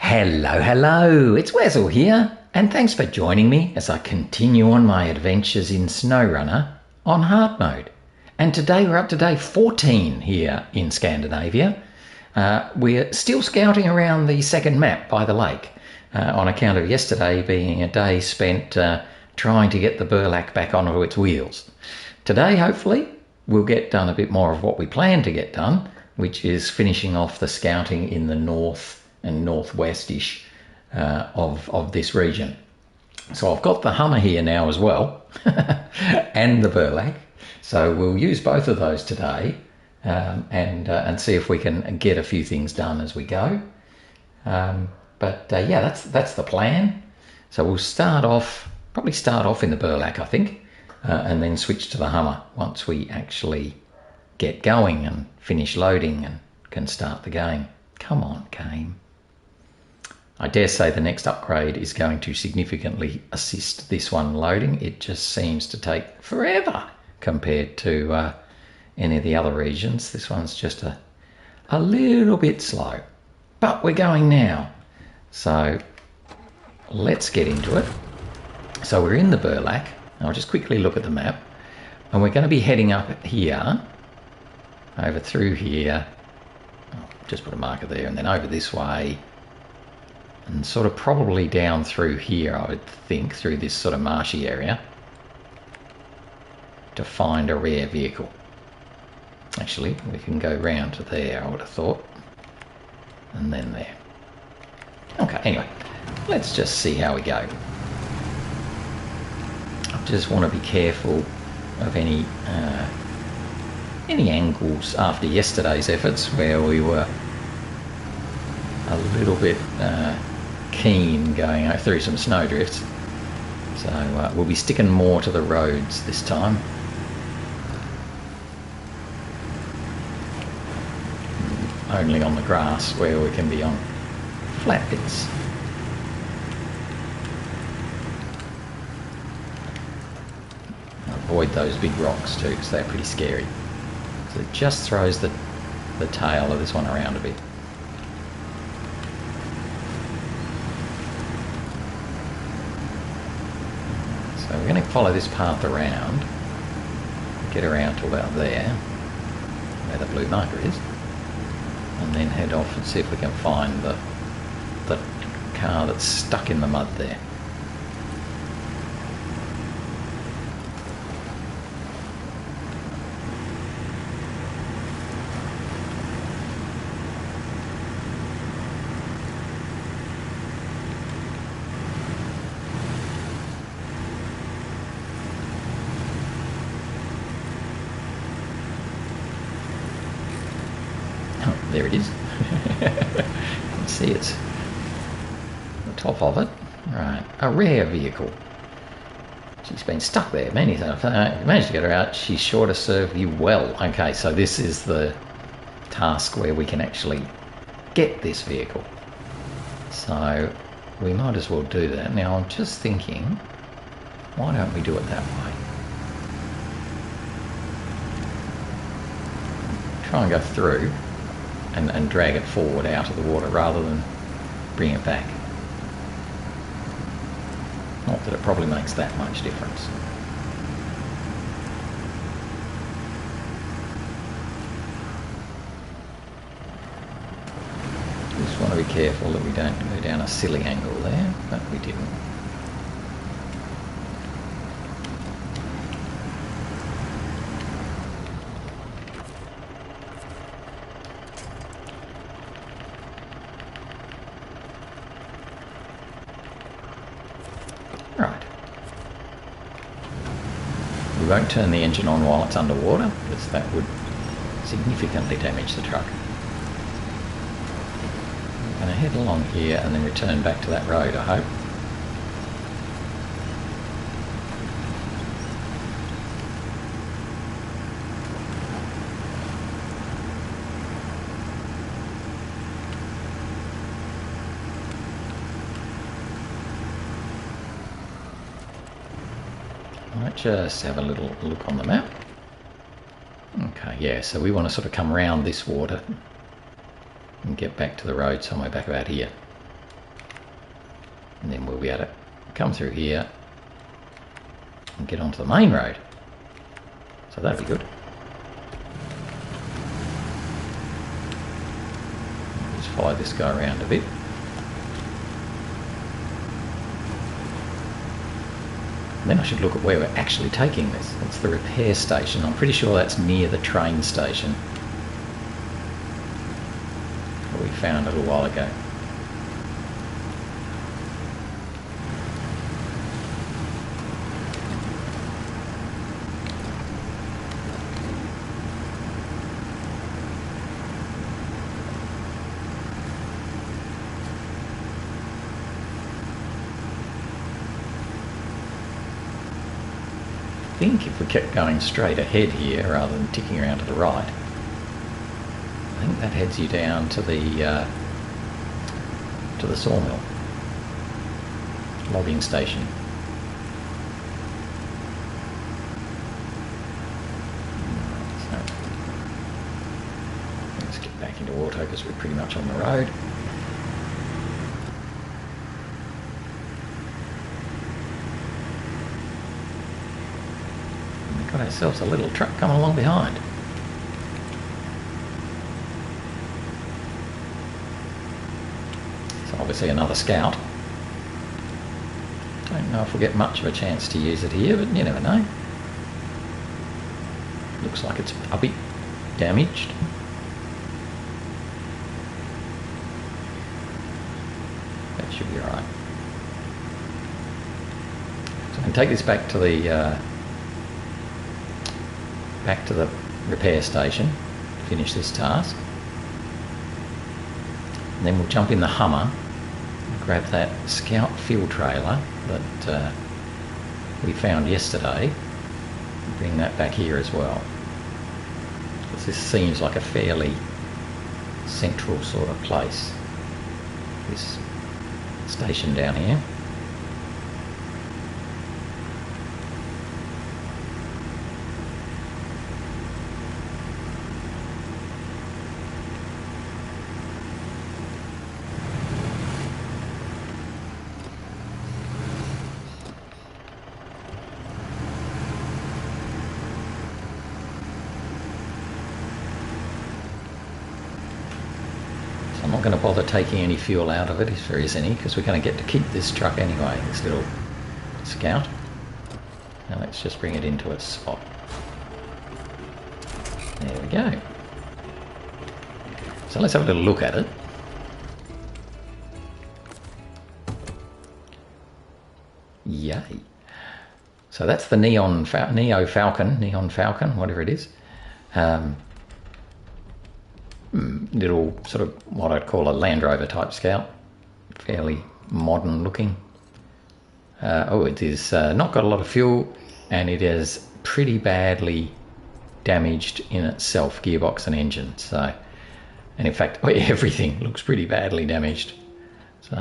Hello, hello, it's Wessel here, and thanks for joining me as I continue on my adventures in SnowRunner on hard mode. And today we're up to day 14 here in Scandinavia. We're still scouting around the second map by the lake on account of yesterday being a day spent trying to get the Burlak back onto its wheels. Today, hopefully, we'll get done a bit more of what we plan to get done, which is finishing off the scouting in the north and northwest-ish of this region. So I've got the Hummer here now as well, and the Burlak. So we'll use both of those today and see if we can get a few things done as we go. Yeah, that's the plan. So we'll probably start off in the Burlak, I think, and then switch to the Hummer once we actually get going and finish loading and can start the game. Come on, game. I dare say the next upgrade is going to significantly assist this one loading. It just seems to take forever compared to any of the other regions. This one's just a little bit slow, but we're going now. So let's get into it. So we're in the Burlak. I'll just quickly look at the map, and we're going to be heading up here, over through here. I'll just put a marker there, and then over this way, and sort of probably down through here, I would think, through this sort of marshy area, to find a rare vehicle. Actually, we can go round to there, I would have thought, and then there. Okay, anyway, let's just see how we go. I just want to be careful of any angles after yesterday's efforts where we were a little bit keen going through some snowdrifts. So we'll be sticking more to the roads this time. Only on the grass where we can be on flat bits. Avoid those big rocks too, because they're pretty scary. So it just throws the tail of this one around a bit. So we're going to follow this path around, get around to about there, where the blue marker is, and then head off and see if we can find the car that's stuck in the mud there. There it is. You can see it's the top of it. Right, a rare vehicle. She's been stuck there many times. You managed to get her out. She's sure to serve you well. Okay, so this is the task where we can actually get this vehicle. So we might as well do that. Now I'm just thinking, why don't we do it that way? Try and go through and drag it forward out of the water rather than bring it back. Not that it probably makes that much difference. Just want to be careful that we don't go down a silly angle there, but we didn't. Right. We won't turn the engine on while it's underwater, because that would significantly damage the truck. I'm going to head along here and then return back to that road, I hope. Might just have a little look on the map. Okay, yeah, so we want to sort of come around this water and get back to the road somewhere back about here. and then we'll be able to come through here and get onto the main road. So that'll be good. Just follow this guy around a bit. And then I should look at where we're actually taking this. It's the repair station. I'm pretty sure that's near the train station that we found a little while ago. I think if we kept going straight ahead here rather than ticking around to the right, I think that heads you down to the sawmill logging station. So let's get back into auto because we're pretty much on the road. Got ourselves a little truck coming along behind. So obviously another Scout. Don't know if we'll get much of a chance to use it here, but you never know. Looks like it's a bit damaged. That should be alright. So I can take this back to the repair station to finish this task. And then we'll jump in the Hummer and grab that Scout fuel trailer that we found yesterday and bring that back here as well. Because this seems like a fairly central sort of place, this station down here. I'm not going to bother taking any fuel out of it if there is any, because we're going to get to keep this truck anyway, this little Scout. Now let's just bring it into its spot. There we go. So let's have a little look at it. Yay. So that's the Neo Falcon, whatever it is. Little sort of what I'd call a Land Rover type Scout, fairly modern looking. It is not got a lot of fuel, and it is pretty badly damaged in itself, gearbox and engine. So, and in fact, everything looks pretty badly damaged. So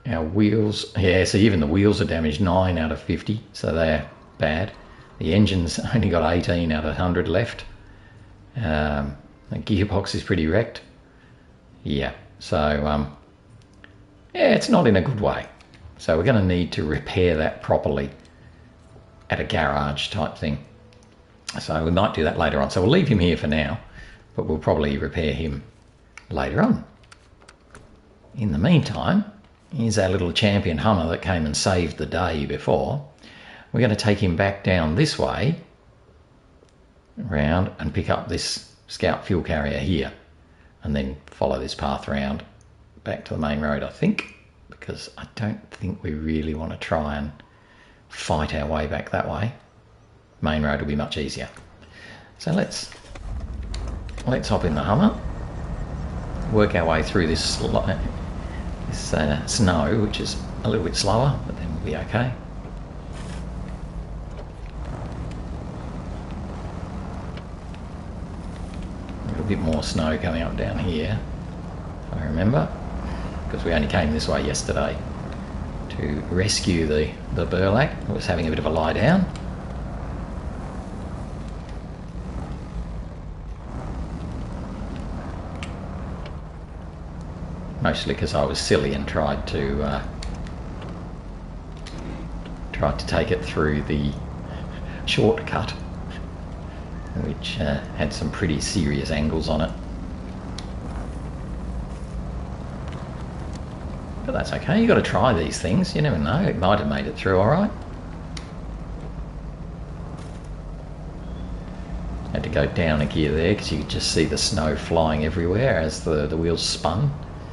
our wheels, yeah, so even the wheels are damaged, 9 out of 50, so they're bad. The engine's only got 18 out of 100 left. The gearbox is pretty wrecked. Yeah, so yeah, it's not in a good way. So we're going to need to repair that properly at a garage type thing. So we might do that later on. So we'll leave him here for now, but we'll probably repair him later on. In the meantime, here's our little champion Hummer that came and saved the day before. We're going to take him back down this way, around, and pick up this Scout fuel carrier here, and then follow this path around back to the main road, I think, because I don't think we really want to try and fight our way back that way. Main road will be much easier. So let's hop in the Hummer, work our way through this snow, which is a little bit slower, but then we'll be okay. A bit more snow coming up down here, if I remember, because we only came this way yesterday to rescue the Burlak, who was having a bit of a lie down. mostly because I was silly and tried to take it through the shortcut, which had some pretty serious angles on it. But that's okay, you got to try these things, you never know, it might have made it through alright. Had to go down a gear there because you could just see the snow flying everywhere as the wheels spun.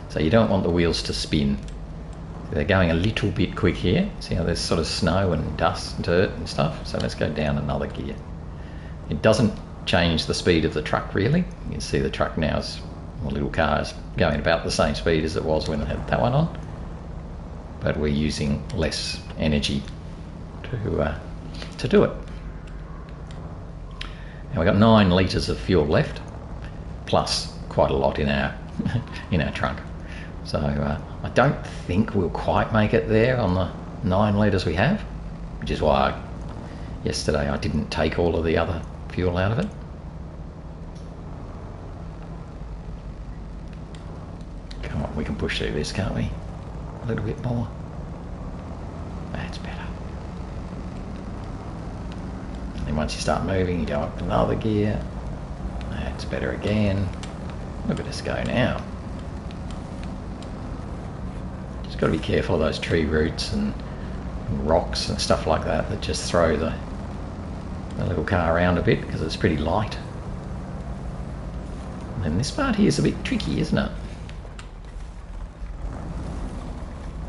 So you don't want the wheels to spin. They're going a little bit quick here. See how there's sort of snow and dust and dirt and stuff? So let's go down another gear. It doesn't change the speed of the truck really. You can see the truck now is, the little car is going about the same speed as it was when it had that one on. But we're using less energy to do it. Now we've got 9 litres of fuel left, plus quite a lot in our in our trunk. So I don't think we'll quite make it there on the 9 litres we have, which is why yesterday I didn't take all of the other fuel out of it. Come on, we can push through this, can't we? A little bit more. That's better. And then once you start moving, you go up another gear. That's better again. Look at us go now. Just got to be careful of those tree roots and rocks and stuff like that that just throw the little car around a bit because it's pretty light. And then this part here is a bit tricky, isn't it?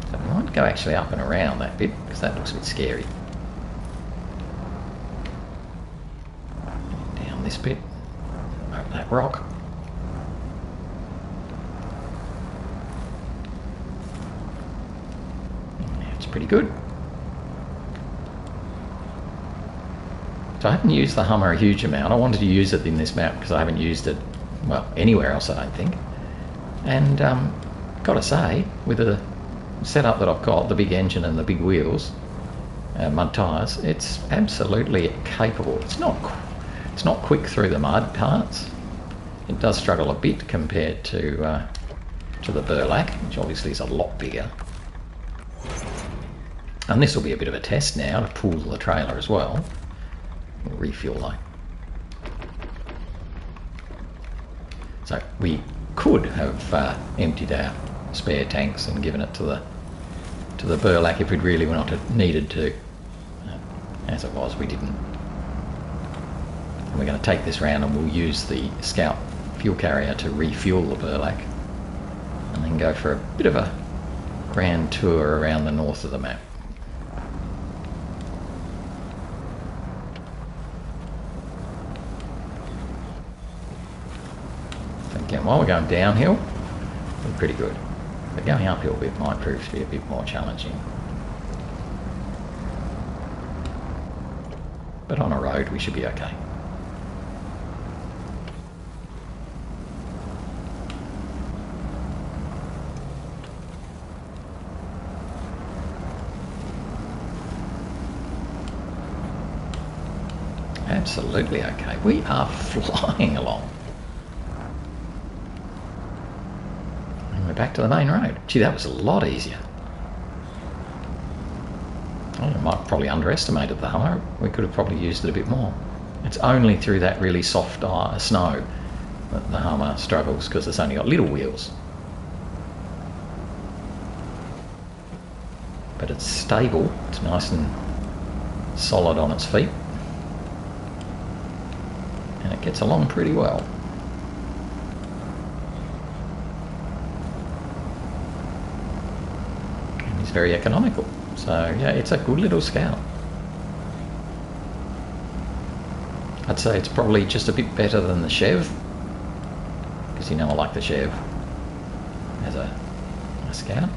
So we might go actually up and around that bit because that looks a bit scary. Down this bit, over that rock. Pretty good. So I haven't used the Hummer a huge amount. I wanted to use it in this map because I haven't used it, well, anywhere else I don't think. And gotta say, with the setup that I've got, the big engine and the big wheels, mud tyres, it's absolutely capable. It's not quick through the mud parts. It does struggle a bit compared to the Burlak, which obviously is a lot bigger. And this will be a bit of a test now to pull the trailer as well. We'll refuel though. So we could have emptied our spare tanks and given it to the Burlak if we'd really needed to. As it was, we didn't. And we're going to take this round and we'll use the Scout fuel carrier to refuel the Burlak and then go for a bit of a grand tour around the north of the map. Again, while we're going downhill, we're pretty good. But going uphill a bit might prove to be a bit more challenging. But on a road we should be okay. Absolutely okay. We are flying along. We're back to the main road. Gee, that was a lot easier. I might probably underestimated the Hummer. We could have probably used it a bit more. It's only through that really soft snow that the Hummer struggles because it's only got little wheels. But it's stable. It's nice and solid on its feet. And it gets along pretty well. Very economical, so yeah, it's a good little Scout. I'd say it's probably just a bit better than the Chev, because you know I like the Chev as a Scout,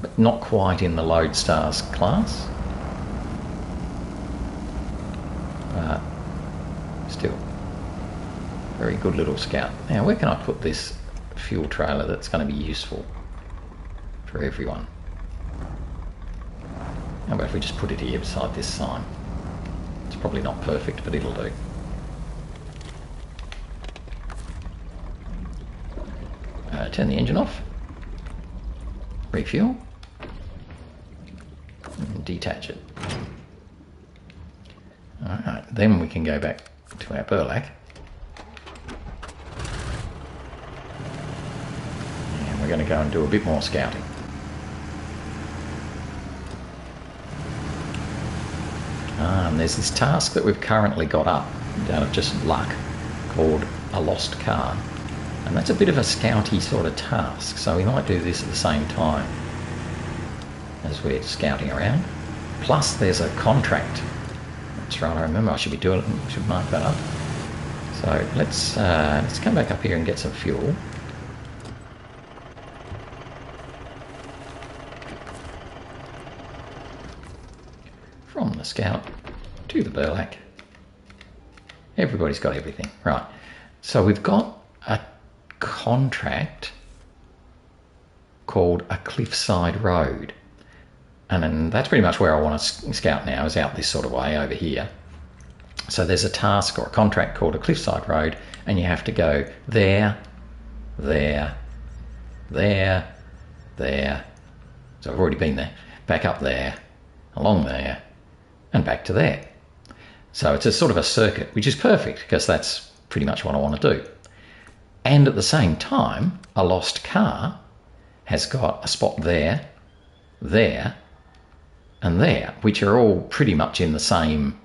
but not quite in the Lodestars class, but still very good little Scout. Now where can I put this fuel trailer that's going to be useful for everyone? How about if we just put it here beside this sign? It's probably not perfect, but it'll do. Turn the engine off. Refuel. And detach it. Alright, then we can go back to our Burlak. And we're going to go and do a bit more scouting. And there's this task that we've currently got up, out of just luck, called a lost car. And that's a bit of a scouty sort of task, so we might do this at the same time as we're scouting around. Plus there's a contract. That's right, I remember I should be doing it, I should mark that up. So let's come back up here and get some fuel. From the scout to the Burlak. Everybody's got everything. Right, so we've got a contract called A Cliffside Road. And then that's pretty much where I want to scout now, is out this sort of way over here. So there's a task or a contract called A Cliffside Road, and you have to go there, there, there, there. So I've already been there. Back up there, along there, and back to there. So it's a sort of a circuit, which is perfect because that's pretty much what I want to do. And at the same time, a lost car has got a spot there, there, and there, which are all pretty much in the same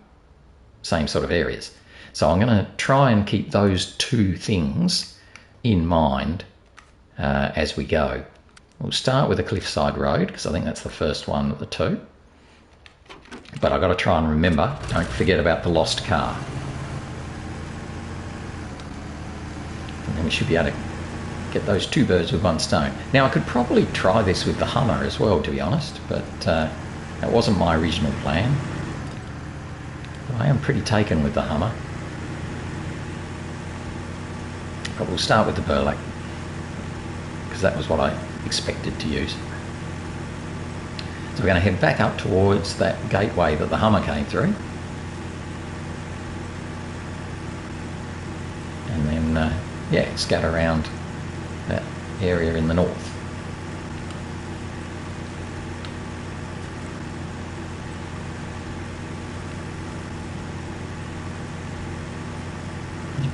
sort of areas. So I'm going to try and keep those two things in mind as we go. We'll start with a Cliffside Road because I think that's the first one of the two. But I've got to try and remember, don't forget about the lost car. And then we should be able to get those two birds with one stone. Now I could probably try this with the Hummer as well, to be honest, but that wasn't my original plan. But I am pretty taken with the Hummer. But we'll start with the Burlak, because that was what I expected to use. So we're going to head back up towards that gateway that the Hummer came through. And then, yeah, scatter around that area in the north.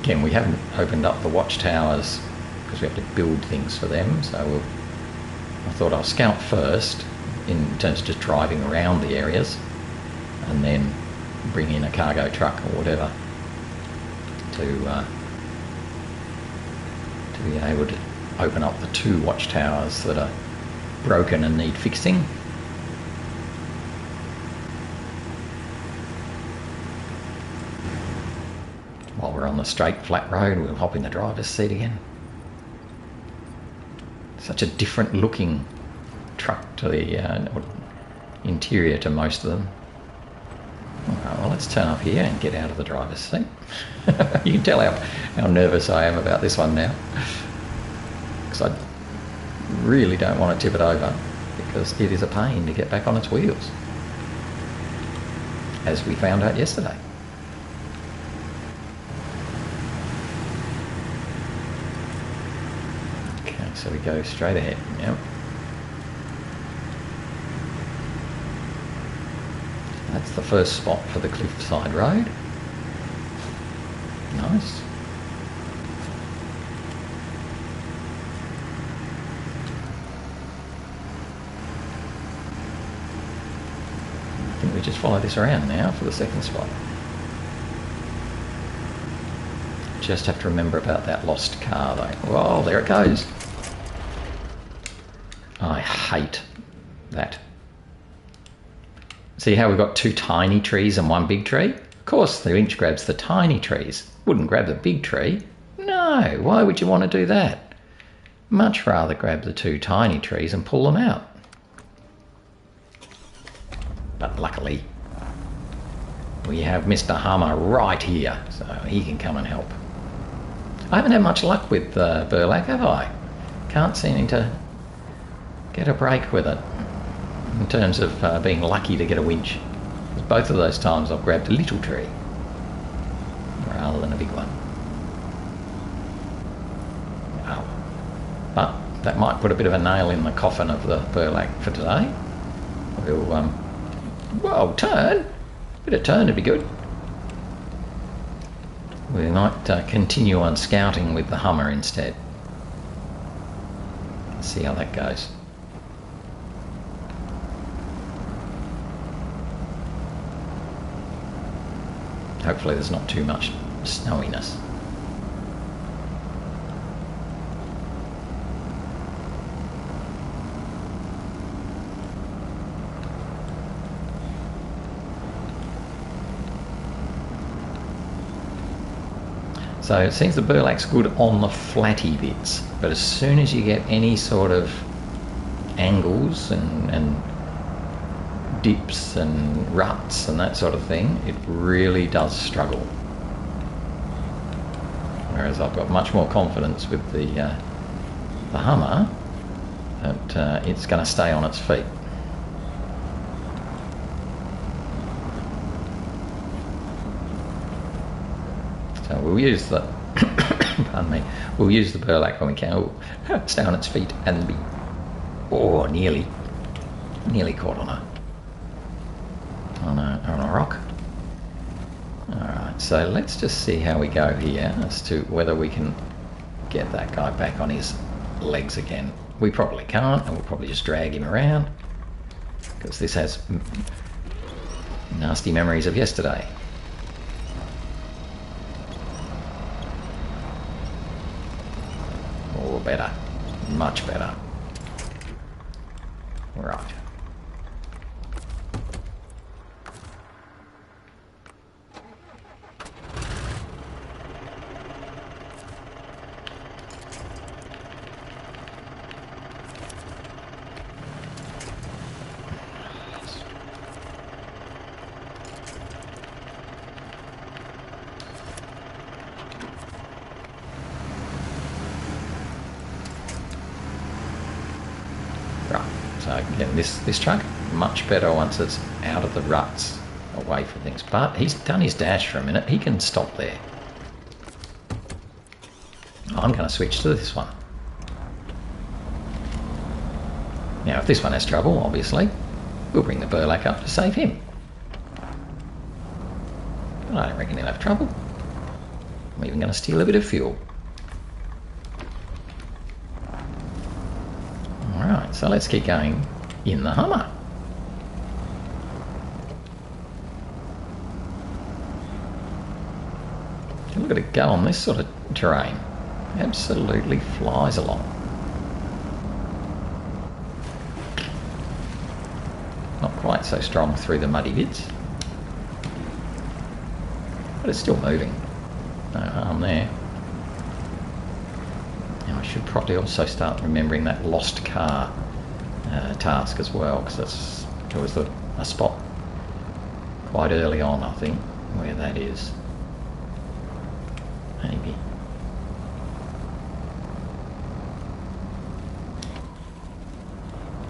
Again, we haven't opened up the watchtowers because we have to build things for them, so I thought I'll scout first in terms of just driving around the areas and then bring in a cargo truck or whatever to be able to open up the two watchtowers that are broken and need fixing. While we're on the straight flat road, we'll hop in the driver's seat again. Such a different looking truck to the interior to most of them. Alright, well, let's turn up here and get out of the driver's seat. You can tell how nervous I am about this one now, because I really don't want to tip it over, because it is a pain to get back on its wheels, as we found out yesterday. Okay, so we go straight ahead. Yep. That's the first spot for the Cliffside Road. Nice. I think we just follow this around now for the second spot. Just have to remember about that lost car though. Well, there it goes. I hate that. See how we've got two tiny trees and one big tree? Of course the winch grabs the tiny trees. Wouldn't grab the big tree. No, why would you want to do that? Much rather grab the two tiny trees and pull them out. But luckily, we have Mr. Hummer right here, so he can come and help. I haven't had much luck with Burlak, have I? Can't seem to get a break with it in terms of being lucky to get a winch. Both of those times I've grabbed a little tree rather than a big one. Wow. But that might put a bit of a nail in the coffin of the Burlak for today. We'll, whoa, turn! Bit of turn would be good. We might continue on scouting with the Hummer instead. See how that goes. Hopefully there's not too much snowiness. So it seems the Burlak's good on the flatty bits, but as soon as you get any sort of angles and dips and ruts and that sort of thing, it really does struggle. Whereas I've got much more confidence with the Hummer that it's going to stay on its feet. So we'll use the pardon me, we'll use the Burlak when we can. Oh, stay on its feet and be nearly caught on a rock. Alright, so let's just see how we go here as to whether we can get that guy back on his legs again. We probably can't, and we'll probably just drag him around because this has nasty memories of yesterday. Or better, much better. Right. So again, this truck, much better once it's out of the ruts, away from things. But he's done his dash for a minute. He can stop there. I'm going to switch to this one. Now, if this one has trouble, obviously, we'll bring the Burlak up to save him. But I don't reckon he'll have trouble. I'm even going to steal a bit of fuel. Alright, so let's keep going in the Hummer. Look at it go on this sort of terrain. Absolutely flies along. Not quite so strong through the muddy bits, but it's still moving. No harm there. Now I should probably also start remembering that lost car task as well, because there was a spot quite early on, I think, where that is. Maybe.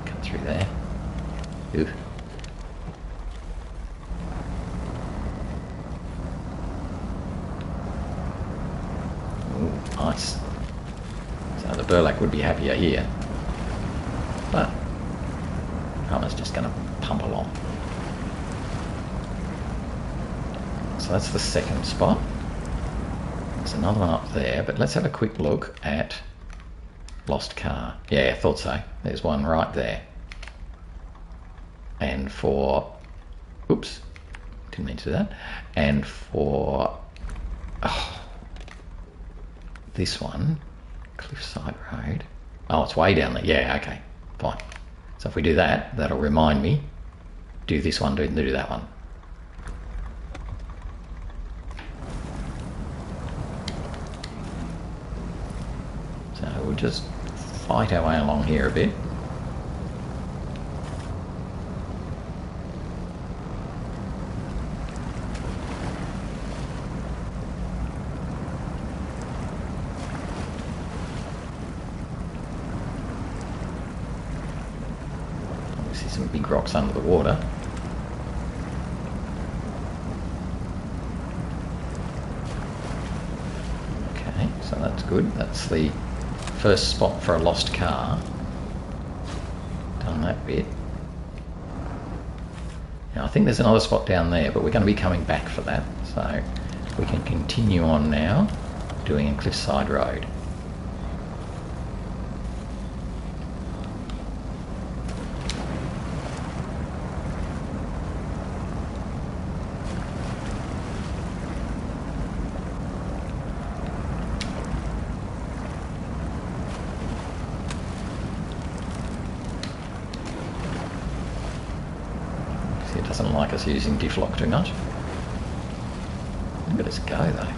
Cut through there. Ooh. Ooh, nice. So the Burlak would be happier here, but Hummer's just going to pump along. So that's the second spot. There's another one up there, but let's have a quick look at lost car. Yeah, I thought so. There's one right there. And for, oops, didn't mean to do that. And for this one, Cliffside Road. Oh, it's way down there. Yeah, okay, fine. So if we do that, that'll remind me, do this one, do that one. So we'll just fight our way along here a bit. See some big rocks under the water. Okay, so that's good. That's the first spot for a lost car. Done that bit. Now I think there's another spot down there, but we're going to be coming back for that, so we can continue on now doing a Cliffside Road. It doesn't like us using diff lock too much. Look at us go though.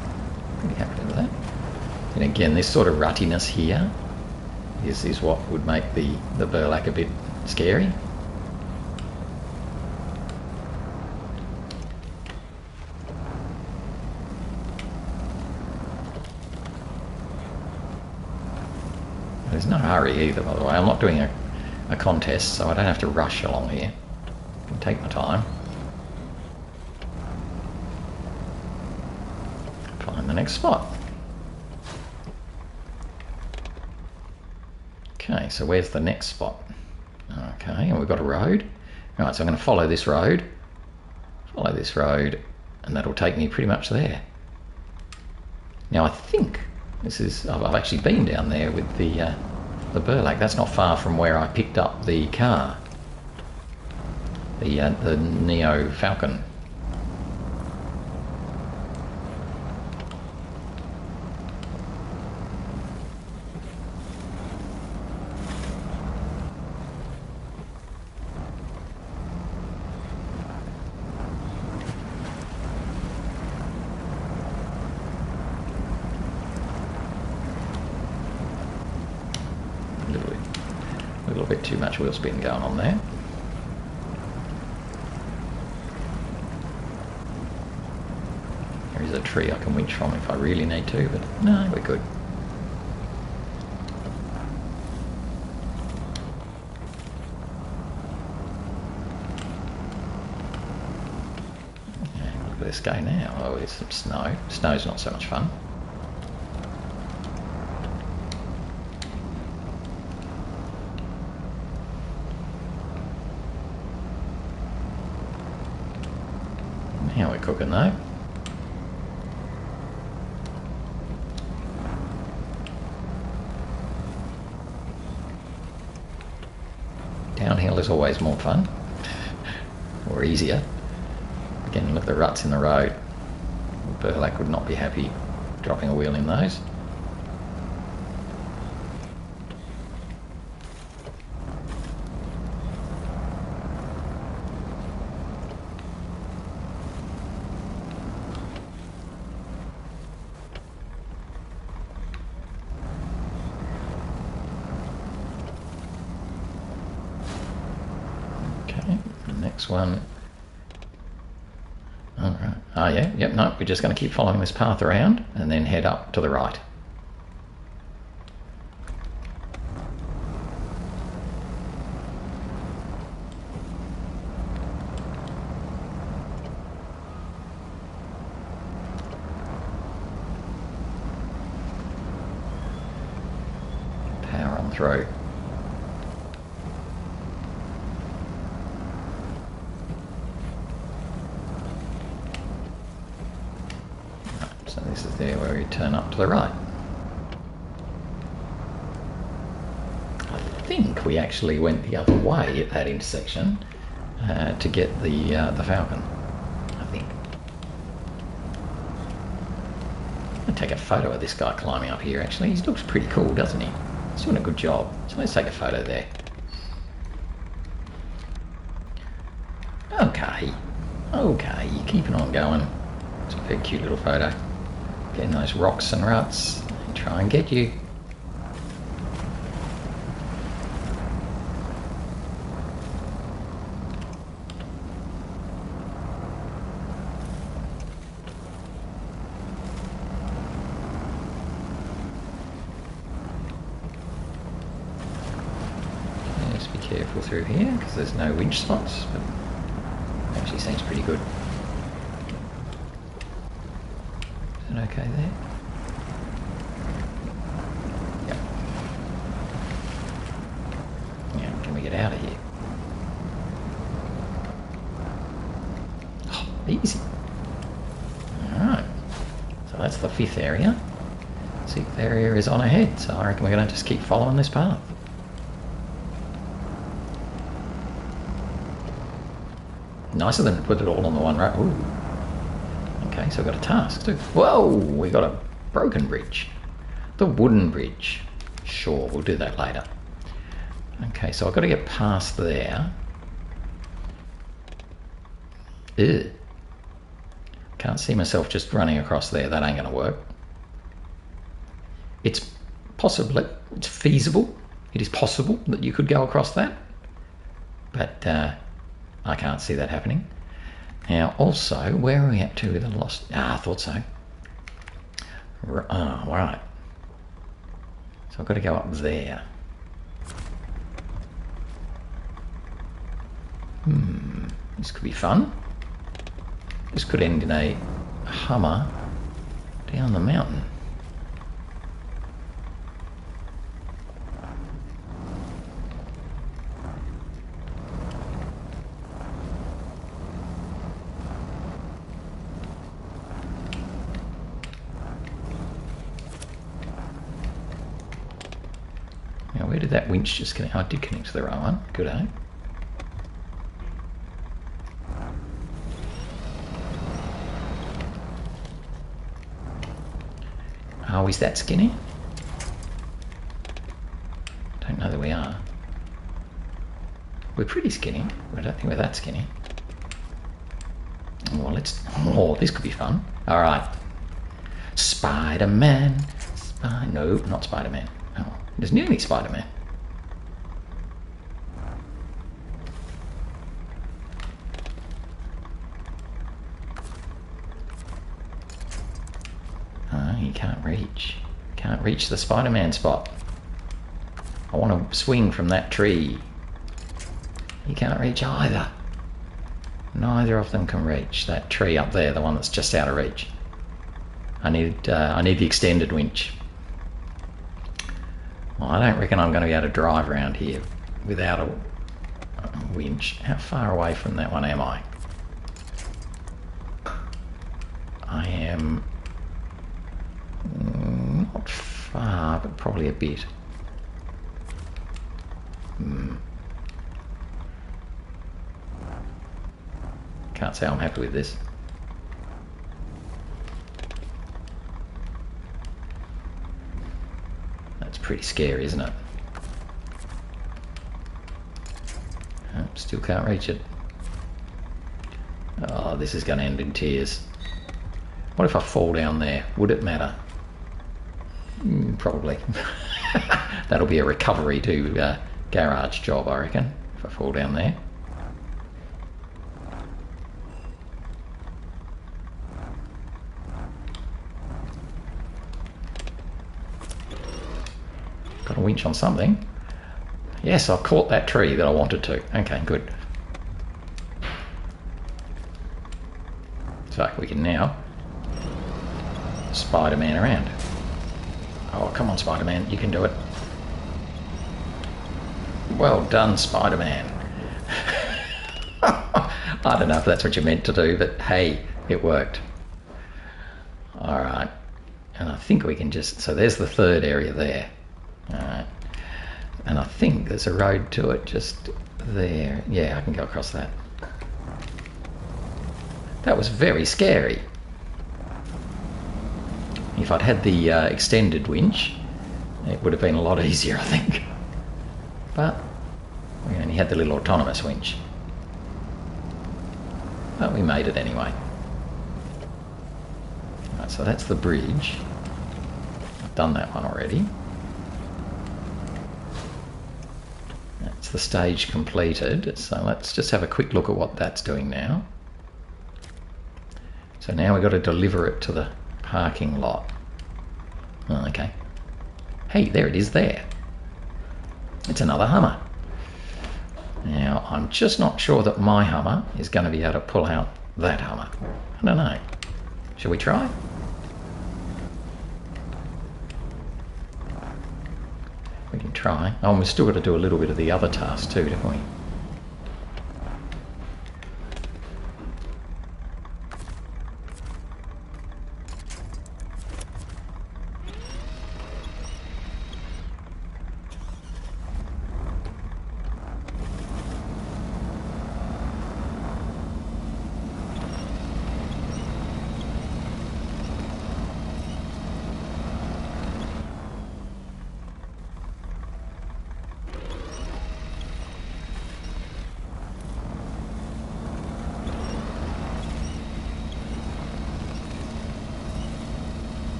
Pretty happy with that. And again, this sort of ruttiness here is what would make the Burlak a bit scary. There's no hurry either, by the way. I'm not doing a contest, so I don't have to rush along here. I can take my time. Find the next spot. Okay, so where's the next spot? Okay, and we've got a road. Right, so I'm going to follow this road, and that'll take me pretty much there. Now I think this is, I've actually been down there with the Burlak. That's not far from where I picked up the car. The Neo Falcon. A little bit too much wheel spin going on there. There is a tree I can winch from if I really need to, but no, we're good. Yeah, look at this go now. Oh, there's some snow. Snow's not so much fun. Now we're cooking though. Downhill is always more fun, or easier. Again, look at the ruts in the road. Burlak would not be happy dropping a wheel in those. Next one. All right. Oh yeah, yep, no, we're just going to keep following this path around and then head up to the right. Power on through. So this is there where we turn up to the right. I think we actually went the other way at that intersection to get the Falcon. I think. I'm going to take a photo of this guy climbing up here actually. He looks pretty cool, doesn't he? He's doing a good job. So let's take a photo there. Okay. Okay, you're keeping on going. It's a very cute little photo. Getting those rocks and ruts. They try and get you. Okay, just be careful through here because there's no winch spots, but it actually seems pretty good. Okay there? Yep. So that's the 5th area. 6th area is on ahead, so I reckon we're going to just keep following this path. Nicer than to put it all on the one road. Ooh. Okay, so we've got a task too. Whoa, we got a broken bridge. The wooden bridge. Sure, we'll do that later. Okay, so I've got to get past there. Ew. Can't see myself just running across there. That ain't going to work. It's possible, it's feasible. It is possible that you could go across that. But I can't see that happening. Now, also, where are we up to with the lost? I thought so. Oh, right. So I've got to go up there. This could be fun. This could end in a Hummer down the mountain. Now, where did that winch just connect? Oh, I did connect to the right one. Good, eh? Oh, is that skinny? Don't know that we are. We're pretty skinny. I don't think we're that skinny. Well, let's... Oh, this could be fun. All right. Spider-Man. No, not Spider-Man. Oh, there's nearly Spider-Man. You can't reach. Can't reach the Spider-Man spot. I want to swing from that tree. You can't reach either. Neither of them can reach that tree up there, the one that's just out of reach. I need the extended winch. Well, I don't reckon I'm going to be able to drive around here without a winch. How far away from that one am I? I am not far, but probably a bit. Can't say I'm happy with this. That's pretty scary, isn't it? Oh, still can't reach it. Oh, this is going to end in tears. What if I fall down there? Would it matter? Probably. That'll be a recovery to garage job, I reckon, if I fall down there. Got a winch on something. Yes, I've caught that tree that I wanted to. Okay, good. So we can now Spider-Man around. Oh, come on, Spider-Man, you can do it. Well done, Spider-Man. I don't know if that's what you meant to do, but hey, it worked. All right, and I think we can just, so there's the third area there. All right, and I think there's a road to it just there. Yeah, I can go across that. That was very scary. If I'd had the extended winch, it would have been a lot easier, I think. But we only had the little autonomous winch. But we made it anyway. Right, so that's the bridge. I've done that one already. That's the stage completed. So let's just have a quick look at what that's doing now. So now we've got to deliver it to the parking lot. Oh, okay. Hey, there it is there. It's another Hummer. Now, I'm just not sure that my Hummer is going to be able to pull out that Hummer. I don't know. Shall we try? We can try. Oh, and we've still got to do a little bit of the other task too, don't we?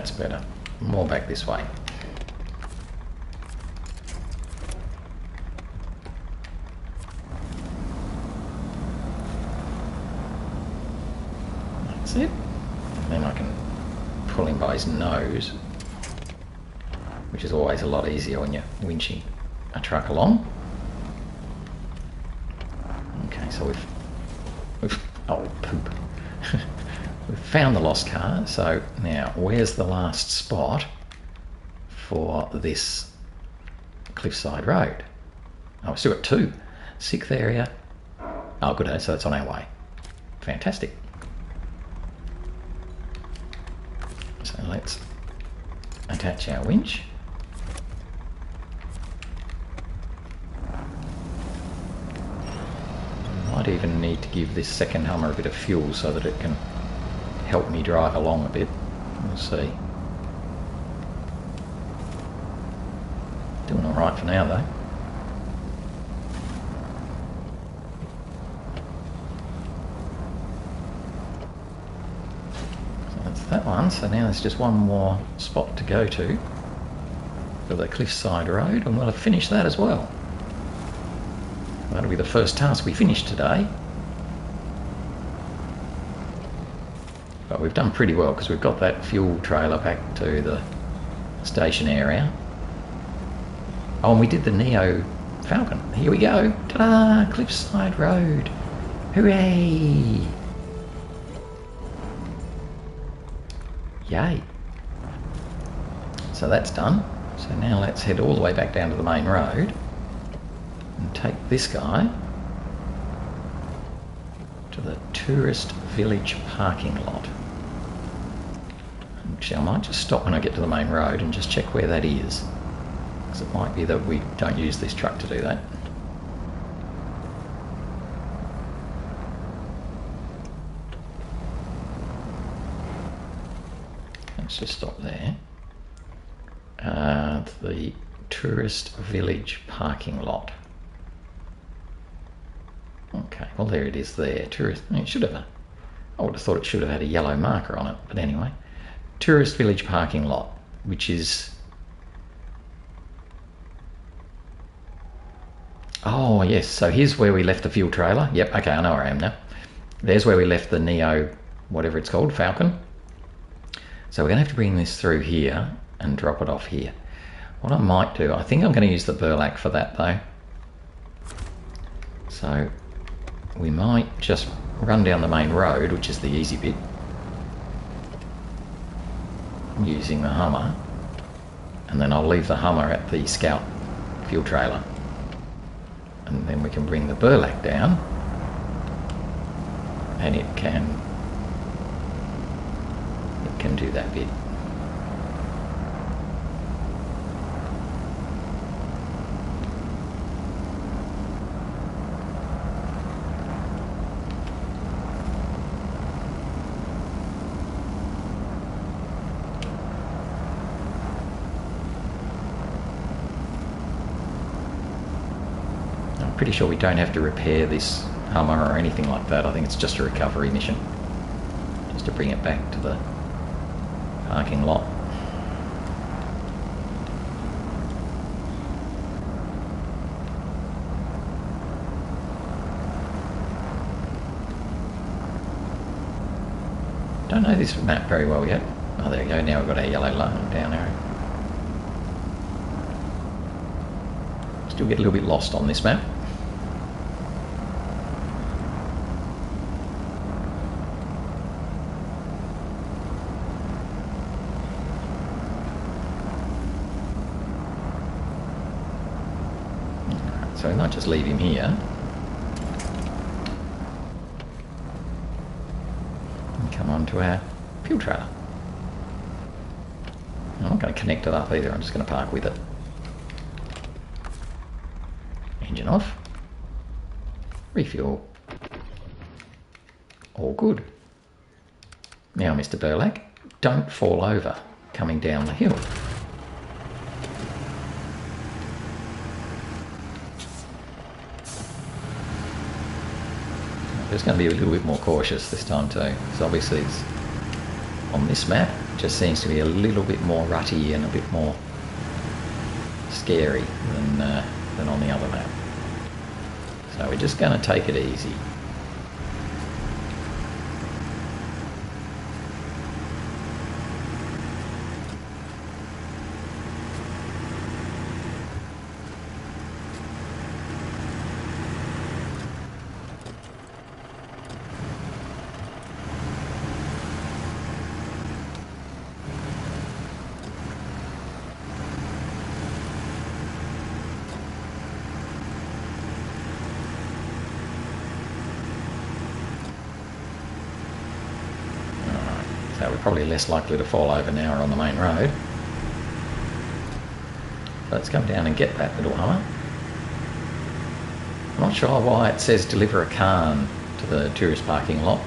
That's better. More back this way. That's it. And then I can pull him by his nose, which is always a lot easier when you're winching a truck along. Okay, so we've oh poop. We've found the lost car. So now where's the last spot for this Cliffside Road? Oh, we've still got 2. 6th area. Oh, good. So it's on our way. Fantastic. So let's attach our winch. Might even need to give this second Hummer a bit of fuel so that it can help me drive along a bit. We'll see. Doing all right for now though. So that's that one. So now there's just one more spot to go to for the Cliffside Road, and we'll have finished that as well. That'll be the first task we finish today. But we've done pretty well because we've got that fuel trailer back to the station area. Oh, and we did the Neo Falcon. Here we go. Ta-da! Cliffside Road. Hooray! Yay. So that's done. So now let's head all the way back down to the main road and take this guy to the tourist village parking lot. Actually, I might just stop when I get to the main road and just check where that is, because it might be that we don't use this truck to do that. Let's just stop there. The tourist village parking lot. Okay, well there it is there. Tourist. It should have. I would have thought it should have had a yellow marker on it, but anyway. Tourist village parking lot, which is. Oh yes, so here's where we left the fuel trailer. Yep, okay, I know where I am now. There's where we left the Neo, whatever it's called, Falcon. So we're going to have to bring this through here and drop it off here. What I might do, I think I'm going to use the Burlak for that though. So we might just run down the main road, which is the easy bit, using the Hummer, and then I'll leave the Hummer at the Scout fuel trailer, and then we can bring the Burlak down and it can do that bit. I'm pretty sure we don't have to repair this Hummer or anything like that. I think it's just a recovery mission, just to bring it back to the parking lot. Don't know this map very well yet. Oh, there we go. Now we've got our yellow line down arrow. Still get a little bit lost on this map. So we might just leave him here and come on to our fuel trailer. I'm not going to connect it up either, I'm just going to park with it. Engine off. Refuel. All good. Now, Mr. Burlak, don't fall over coming down the hill. Just going to be a little bit more cautious this time too, because obviously it's on this map, just seems to be a little bit more rutty and a bit more scary than on the other map. So we're just going to take it easy. So we're probably less likely to fall over now we're on the main road. So let's come down and get that little Hummer. I'm not sure why it says deliver a Carn to the tourist parking lot.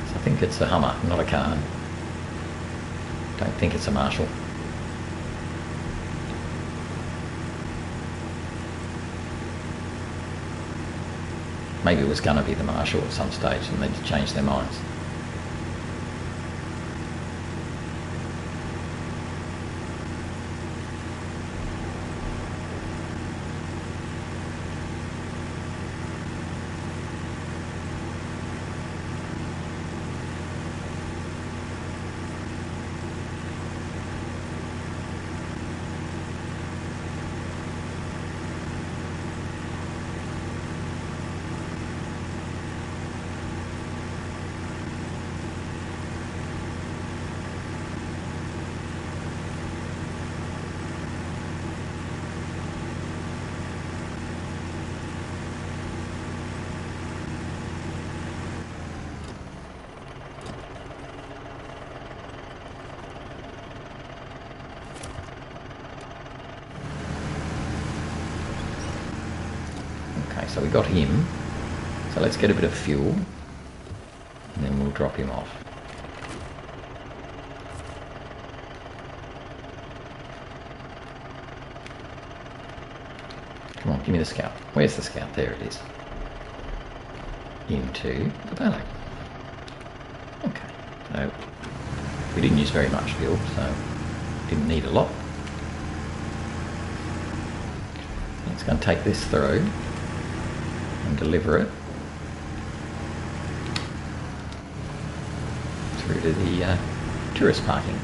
So I think it's a Hummer, not a Carn. Don't think it's a Marshall. Maybe it was going to be the Marshall at some stage and they just changed their minds. So we got him, so let's get a bit of fuel and then we'll drop him off. Come on, give me the scout. Where's the scout? There it is. Into the Burlak. Okay, so we didn't use very much fuel, so didn't need a lot. It's going to take this through and deliver it through to the tourist parking.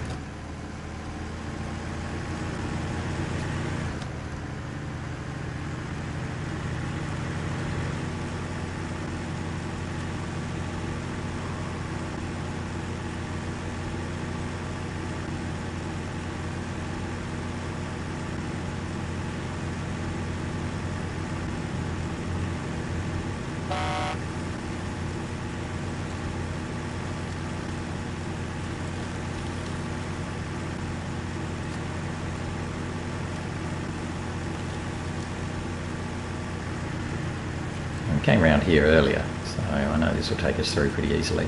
We came around here earlier, so I know this will take us through pretty easily.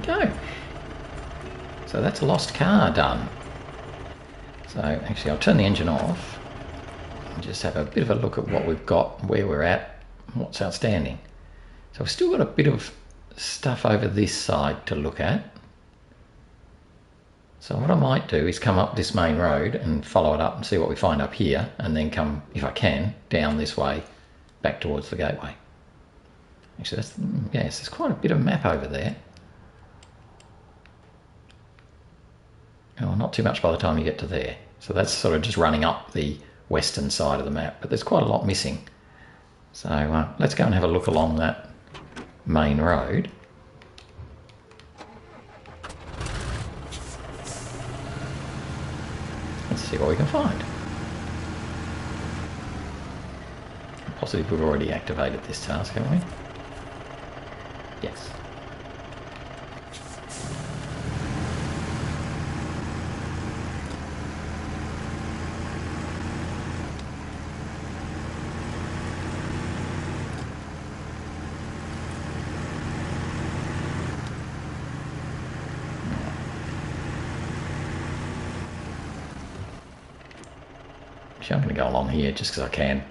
Go. So that's a lost car done. So actually I'll turn the engine off and just have a bit of a look at what we've got, where we're at, what's outstanding. So we've still got a bit of stuff over this side to look at. So what I might do is come up this main road and follow it up and see what we find up here, and then come, if I can, down this way back towards the gateway. Actually that's, yes, there's quite a bit of map over there. Oh, not too much by the time you get to there. So that's sort of just running up the western side of the map, but there's quite a lot missing. So let's go and have a look along that main road. See what we can find. I'm positive we've already activated this task, haven't we? Yes. I'm going to go along here just because I can.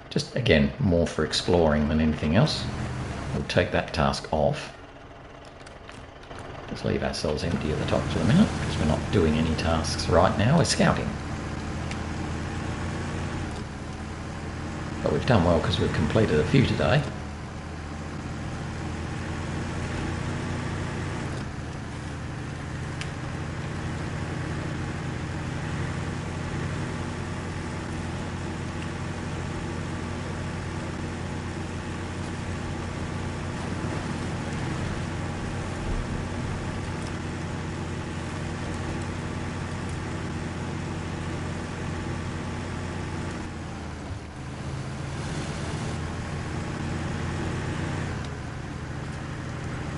Just again, more for exploring than anything else. We'll take that task off. Just leave ourselves empty at the top for the minute because we're not doing any tasks right now. We're scouting. But we've done well because we've completed a few today.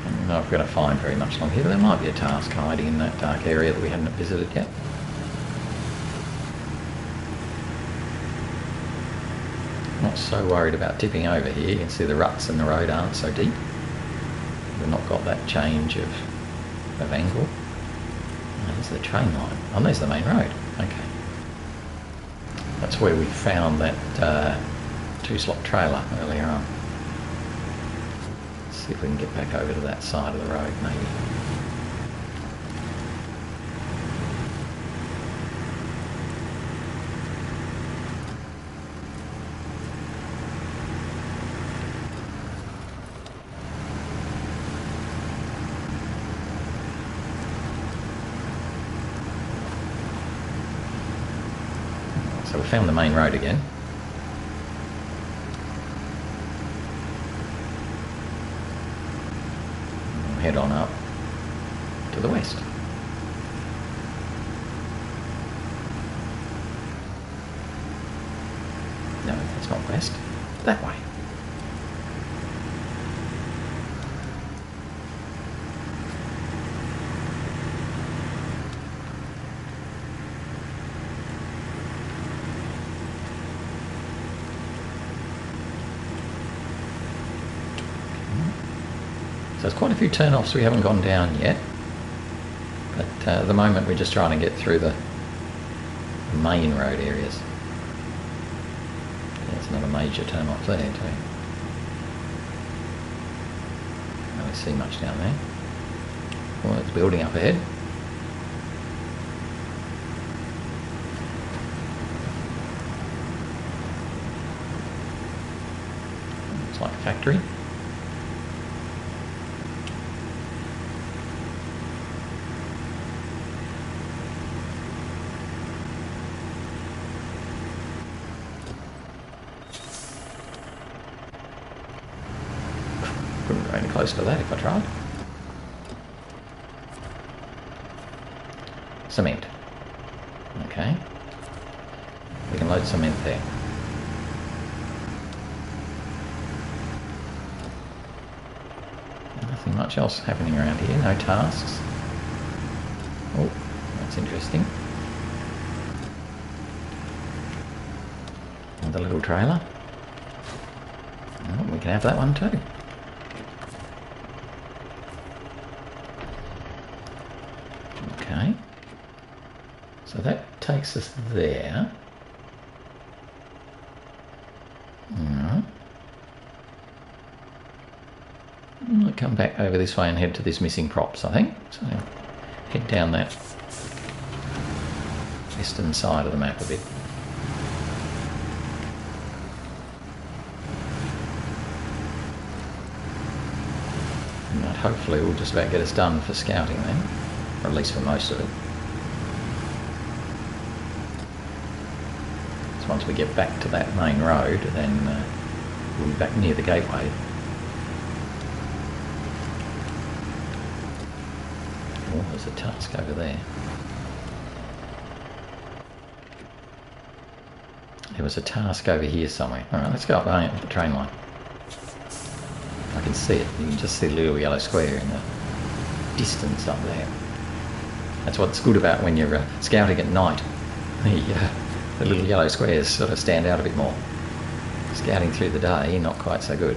I don't know if we're going to find very much along here, but there might be a task hiding in that dark area that we haven't visited yet. Not so worried about tipping over here. You can see the ruts in the road aren't so deep. We've not got that change of angle. Oh, there's the train line. Oh, there's the main road. Okay. That's where we found that two-slot trailer earlier on. See if we can get back over to that side of the road, maybe. So we found the main road again. Head on up to the west. No, that's not west. That way. So there's quite a few turn-offs we haven't gone down yet, but at the moment we're just trying to get through the main road areas. There's another major turn-off there too. Don't really see much down there. Well, it's building up ahead. Looks like a factory. Couldn't go any closer to that if I tried. Cement. Okay. We can load cement there. Nothing much else happening around here, no tasks. Oh, that's interesting. Another little trailer. Oh, we can have that one too. Okay, so that takes us there. Alright. We'll come back over this way and head to this missing props, I think. So head down that western side of the map a bit. And that hopefully will just about get us done for scouting then. Or at least for most of it. So once we get back to that main road, then we'll be back near the gateway. Oh, there's a task over there. There was a task over here somewhere. Alright, let's go up the train line. I can see it. You can just see the little yellow square in the distance up there. That's what's good about when you're scouting at night. The little yellow squares sort of stand out a bit more. Scouting through the day, not quite so good.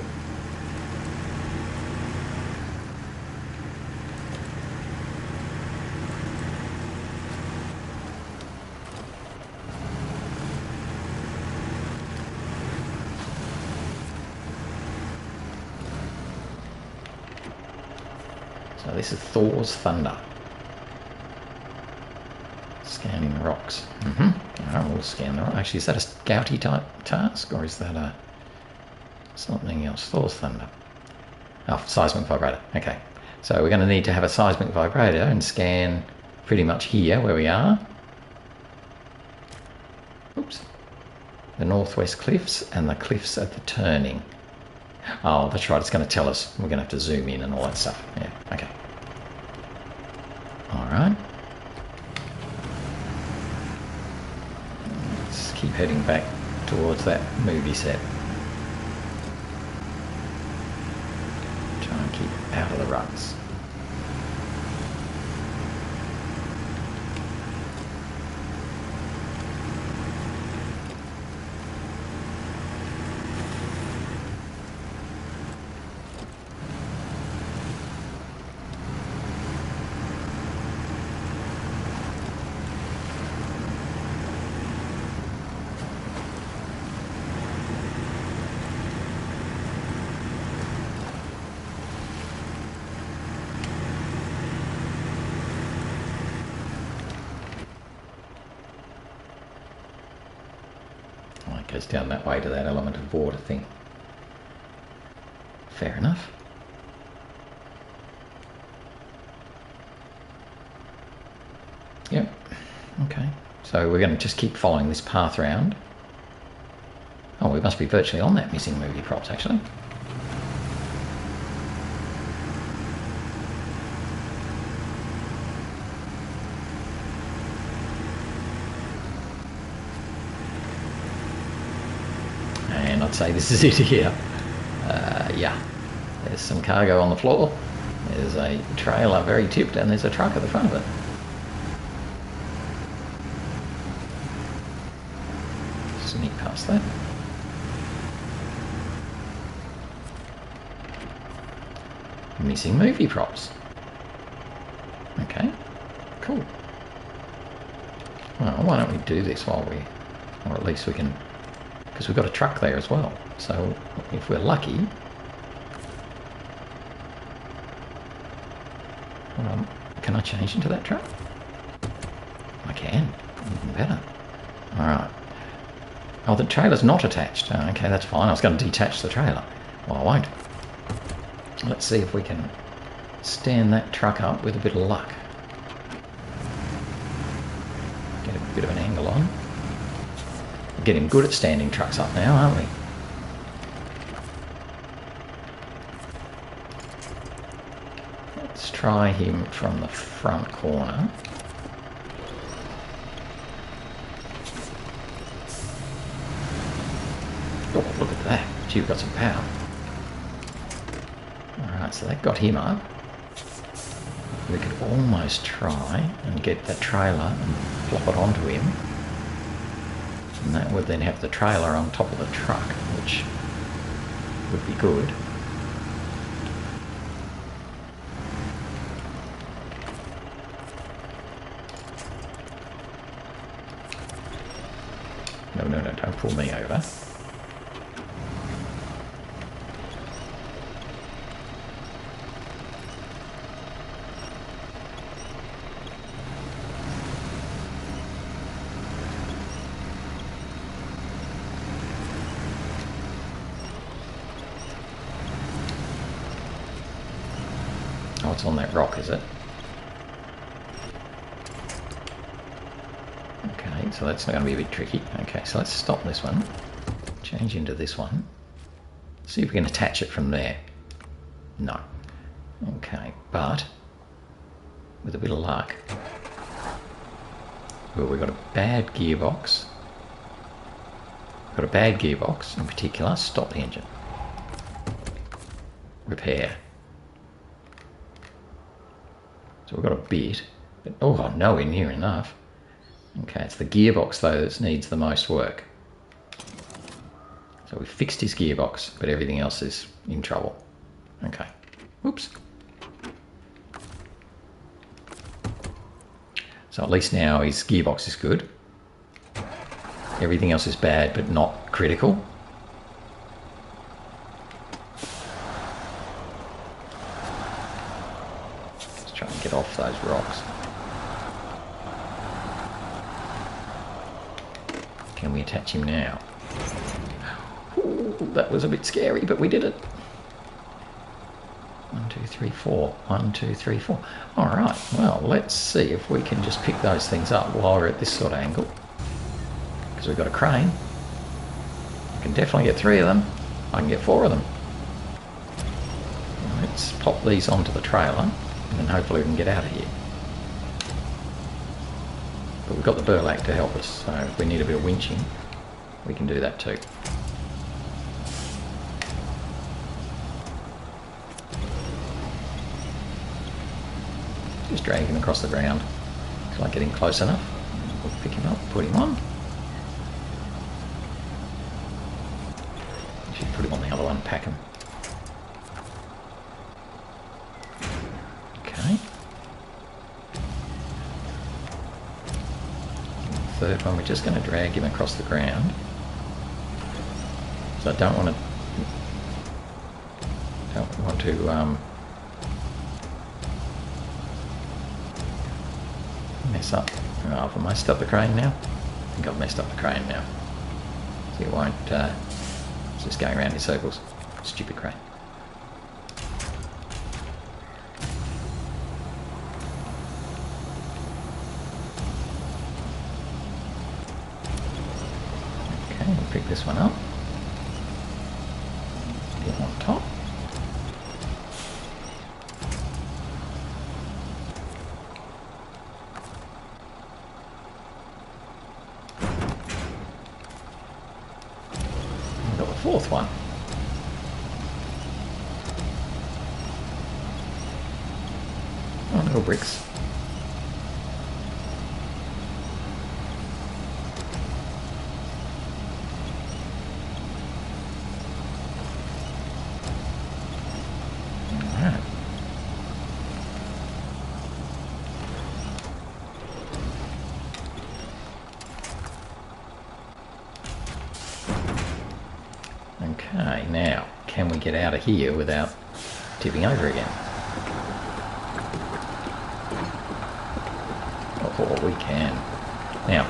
So this is Thor's Thunder. Scanning the rocks. Alright, we'll scan the rocks. Actually, is that a scouty type task, or is that a something else? Thor's Thunder. Oh, seismic vibrator. Okay. So we're going to need to have a seismic vibrator and scan pretty much here where we are. Oops. The northwest cliffs and the cliffs at the turning. Oh, that's right. It's going to tell us. We're going to have to zoom in and all that stuff. Yeah. Okay. All right. Let's keep heading back towards that movie set. Try and keep out of the ruts. Goes down that way to that element of water thing. Fair enough. Yep. Okay. So we're going to just keep following this path round. Oh, we must be virtually on that missing movie props, actually. And I'd say this is it here. Yeah, there's some cargo on the floor. There's a trailer very tipped, and there's a truck at the front of it. Sneak past that. Missing movie props. Okay, cool. Well, why don't we do this while we, or at least we can, because we've got a truck there as well. So if we're lucky, can I change into that truck? I can, even better. All right. Oh, the trailer's not attached. Oh, okay, that's fine. I was going to detach the trailer. Well, I won't. Let's see if we can stand that truck up with a bit of luck. Get a bit of an angle on. We're getting good at standing trucks up now, aren't we? Let's try him from the front corner. Oh, look at that. Gee, we've got some power. Alright, so that got him up. We could almost try and get that trailer and plop it onto him. And that would then have the trailer on top of the truck, which would be good. No, don't pull me over. Oh, it's on that rock, is it? Okay, so that's going to be a bit tricky. Okay, so let's stop this one. Change into this one. See if we can attach it from there. No. Okay, but with a bit of luck. Well, we've got a bad gearbox. Got a bad gearbox in particular. Stop the engine. Repair. So we've got a bit, but oh, nowhere near enough. Okay, it's the gearbox though that needs the most work. So we fixed his gearbox, but everything else is in trouble. Okay. Oops. So at least now his gearbox is good. Everything else is bad, but not critical. Let's try and get off those rocks. Can we attach him now? Ooh, that was a bit scary, but we did it. 1, 2, 3, 4. 1, 2, 3, 4. All right, well, let's see if we can just pick those things up while we're at this sort of angle. Because we've got a crane. I can definitely get 3 of them. I can get 4 of them. Let's pop these onto the trailer, and then hopefully we can get out of here. But we've got the Burlak to help us, so if we need a bit of winching, we can do that too. Just drag him across the ground. It's like getting close enough. We'll pick him up, put him on. Should put him on the other one, pack him. Okay. And the third one, we're just going to drag him across the ground. So I don't want to mess up. Oh, have I messed up the crane now? I think I've messed up the crane now. So it won't, it's just going around in circles. Stupid crane. Okay, we'll pick this one up. Get on top. Fourth one. Oh, little bricks. All right. Okay, now, can we get out of here without tipping over again? Oh, we can. Now,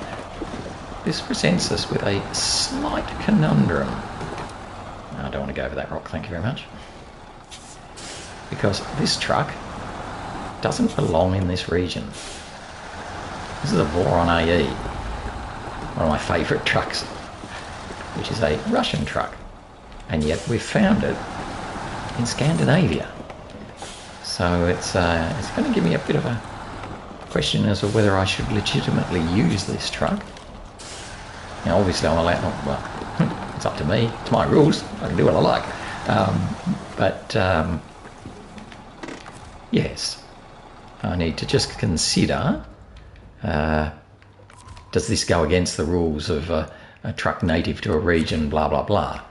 this presents us with a slight conundrum. I don't want to go over that rock, thank you very much. Because this truck doesn't belong in this region. This is a Voron AE, one of my favourite trucks, which is a Russian truck. And yet we've found it in Scandinavia. So it's going to give me a bit of a question as to whether I should legitimately use this truck. Now obviously I'm allowed, well, it's up to me, it's my rules, I can do what I like. Yes, I need to just consider, does this go against the rules of a truck native to a region, blah, blah, blah.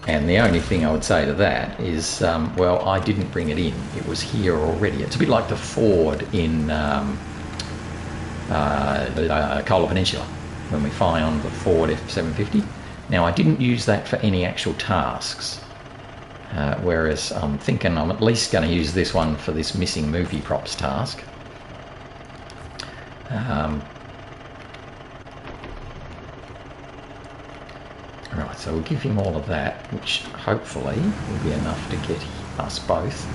And the only thing I would say to that is, well, I didn't bring it in. It was here already. It's a bit like the Ford in the Kola Peninsula, when we found the Ford F750. Now, I didn't use that for any actual tasks, whereas I'm thinking I'm at least going to use this one for this missing movie props task. Right, so we'll give him all of that, which hopefully will be enough to get us both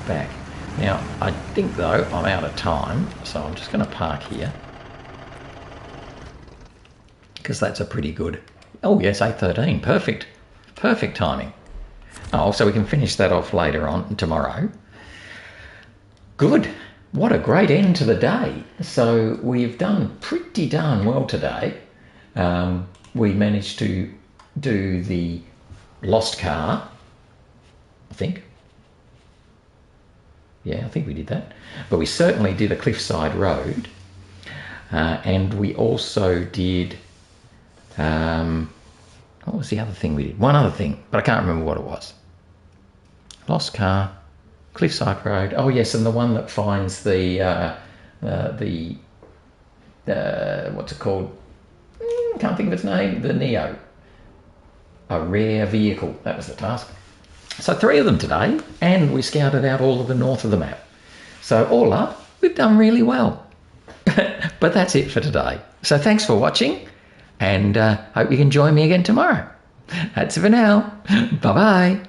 back. Now, I think though I'm out of time, so I'm just going to park here. Because that's a pretty good... Oh yes, 8:13, perfect. Perfect timing. Oh, so we can finish that off later on, tomorrow. Good. What a great end to the day. So we've done pretty darn well today. we managed to do the lost car, I think. Yeah, I think we did that. But we certainly did A Cliffside Road. And we also did, what was the other thing we did? One other thing, but I can't remember what it was. Lost car, Cliffside Road. Oh yes, and the one that finds the what's it called? Can't think of its name. The Neo. A rare vehicle. That was the task. So 3 of them today, and we scouted out all of the north of the map. So all up, we've done really well. But that's it for today. So thanks for watching, and hope you can join me again tomorrow. That's it for now. Bye-bye.